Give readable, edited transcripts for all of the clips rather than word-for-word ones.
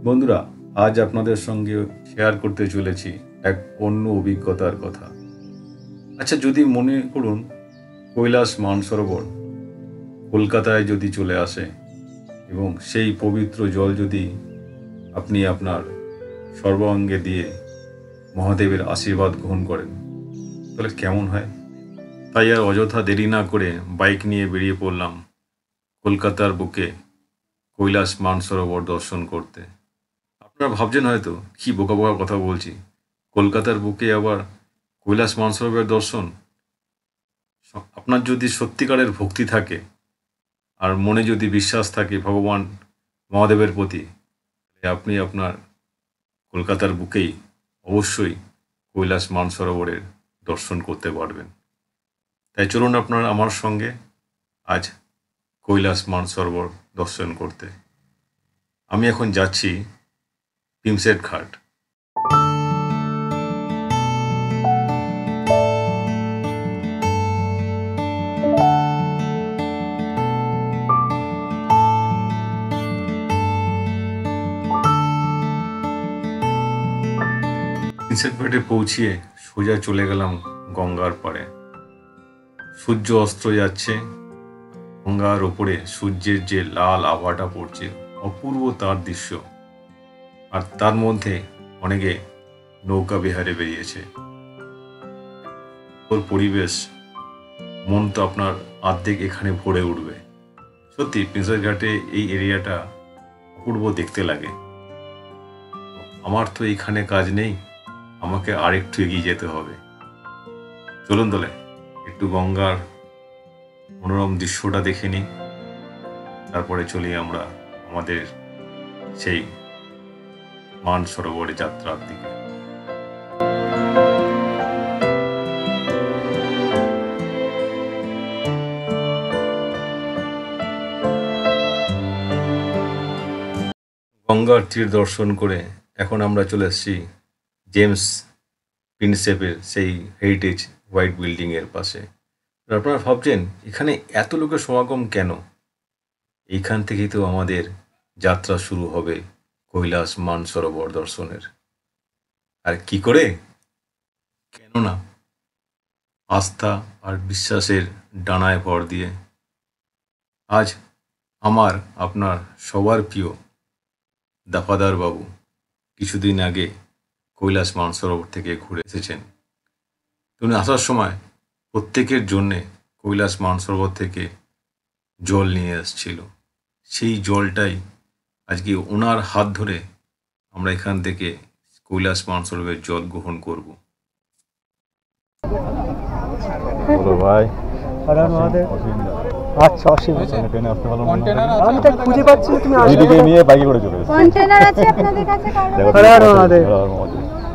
বন্ধুরা, আজ আপনাদের সঙ্গে শেয়ার করতে চলেছি এক অন্য অভিজ্ঞতার কথা। আচ্ছা, যদি মনে করুন কৈলাস মানসরোবর কলকাতায় যদি চলে আসে এবং সেই পবিত্র জল যদি আপনি আপনার সর্বাঙ্গে দিয়ে মহাদেবের আশীর্বাদ গ্রহণ করেন, তাহলে কেমন হয়? তাই আর অযথা দেরি না করে বাইক নিয়ে বেরিয়ে পড়লাম কলকাতার বুকে কৈলাস মানসরোবর দর্শন করতে। আপনারা ভাবছেন হয়তো কি বোকা বোকা কথা বলছি, কলকাতার বুকে আবার কৈলাস মানসরোবরের দর্শন। আপনার যদি সত্যিকারের ভক্তি থাকে আর মনে যদি বিশ্বাস থাকে ভগবান মহাদেবের প্রতি, আপনি আপনার কলকাতার বুকেই অবশ্যই কৈলাস মানসরোবরের দর্শন করতে পারবেন। তাই চলুন আপনারা আমার সঙ্গে আজ কৈলাস মানসরোবর দর্শন করতে। আমি এখন যাচ্ছি ভীমসের ঘাট। ভীমসের ঘাটে পৌঁছিয়ে সোজা চলে গেলাম গঙ্গার পাড়ে। সূর্য অস্ত যাচ্ছে, গঙ্গার ওপরে সূর্যের যে লাল আভাটা পড়ছে, অপূর্ব তার দৃশ্য। আর তার মধ্যে অনেকে নৌকা বিহারে বেরিয়েছে। ওর পরিবেশ, মন তো আপনার অর্ধেক এখানে ভরে উঠবে। সত্যি ভীমসের ঘাটে এই এরিয়াটা অপূর্ব দেখতে লাগে। আমার তো এইখানে কাজ নেই, আমাকে আরেকটু এগিয়ে যেতে হবে। চলুন তাহলে একটু গঙ্গার মনোরম দৃশ্যটা দেখে নিই, তারপরে চলি আমরা আমাদের সেই মানসরোবরে যাত্রার দিকে। গঙ্গার তীর দর্শন করে এখন আমরা চলে এসেছি জেমস প্রিন্সেপের সেই হেরিটেজ হোয়াইট বিল্ডিং এর পাশে। আপনারা ভাবছেন এখানে এত লোকের সমাগম কেন? এইখান থেকেই তো আমাদের যাত্রা শুরু হবে কৈলাস মানসরোবর দর্শনের। আর কি করে? কেননা আস্থা আর বিশ্বাসের ডানায় ভর দিয়ে আজ আমার আপনার সবার প্রিয় দাফাদার বাবু কিছুদিন আগে কৈলাস মানসরোবর থেকে ঘুরে এসেছেন। উনি আসার সময় প্রত্যেকের জন্যে কৈলাস মানসরোবর থেকে জল নিয়ে এসেছিল। সেই জলটাই আজকে ওনার হাত ধরে আমরা এখান থেকে কৈলাস মানসরোবরের জল গ্রহণ করব। বলো ভাই। আচ্ছা, ট্রেনে আসতে ভালো মনে হয়। আমি তো খুঁজে পাচ্ছি না, তুমি দিদিকে নিয়ে বাইকে করে চলে এসেছো। কন্টেনার আছে আপনাদের কাছে?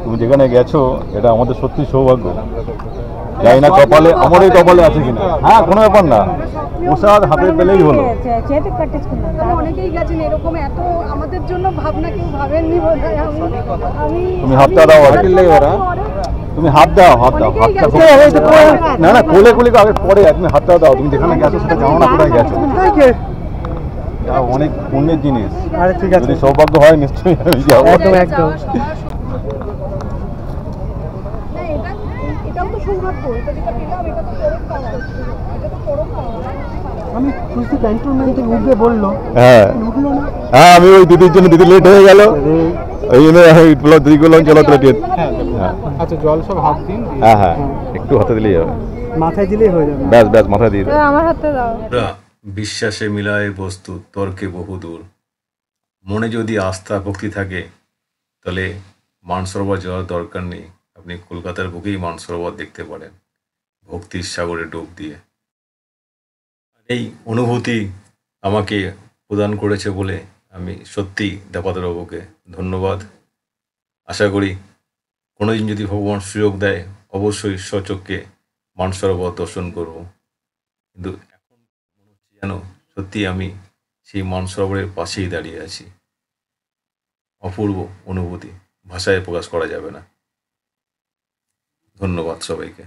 তুমি যেখানে গেছো এটা আমাদের সত্যি সৌভাগ্য। জানি না কপালে, আমারই কপালে আছে কিনা। হ্যাঁ, কোনো ব্যাপার না, প্রসাদ হাতে পেলেই হলো। অনেকেই গেছেন এরকম, এত আমাদের জন্য ভাবনা কেউ ভাবেননি বোধহয়। তুমি হাতটা দাও, ওরা তুমি হাত দাও, হাতটা না না, কোলে কোলে আগে পরে তুমি হাতটা দাও। তুমি যেখানে গেছো সেটা জানো না কোথায় গেছো। অনেক পুণ্যের জিনিস। আরে ঠিক আছে, যদি সৌভাগ্য হয় নিশ্চয়ই আমি যাবো। একদম একদম। আমি খুশি ক্যান্টনমেন্ট থেকে উঠবে বললো। হ্যাঁ হ্যাঁ, আমি ওই দিদির জন্য, দিদি লেট হয়ে গেল, ওই জন্য দিদি বললাম চলো তো লেট। আচ্ছা, জল সব হাত দিন। হ্যাঁ হ্যাঁ, একটু হাতে দিলেই হবে, মাথায় দিলেই হয়ে যাবে। ব্যাস ব্যাস, মাথায় দিয়ে আমার হাতে দাও। বিশ্বাসে মিলায় বস্তু তর্কে বহুদূর। মনে যদি আস্থা ভক্তি থাকে তাহলে মানসরোবর যাওয়ার দরকার নেই। আপনি কলকাতার বুকেই মানসরোবর দেখতে পারেন ভক্তির সাগরে ডুব দিয়ে। এই অনুভূতি আমাকে প্রদান করেছে বলে আমি সত্যি দাফাদার বাবুকে ধন্যবাদ। আশা করি কোনোদিন যদি ভগবান সুযোগ দেয় অবশ্যই স্বচক্ষে মানসরোবর দর্শন করব। কিন্তু এখন মনে হচ্ছে যেন সত্যি আমি সেই মানসরোবরের পাশেই দাঁড়িয়ে আছি। অপূর্ব অনুভূতি, ভাষায় প্রকাশ করা যাবে না। ধন্যবাদ সবাইকে।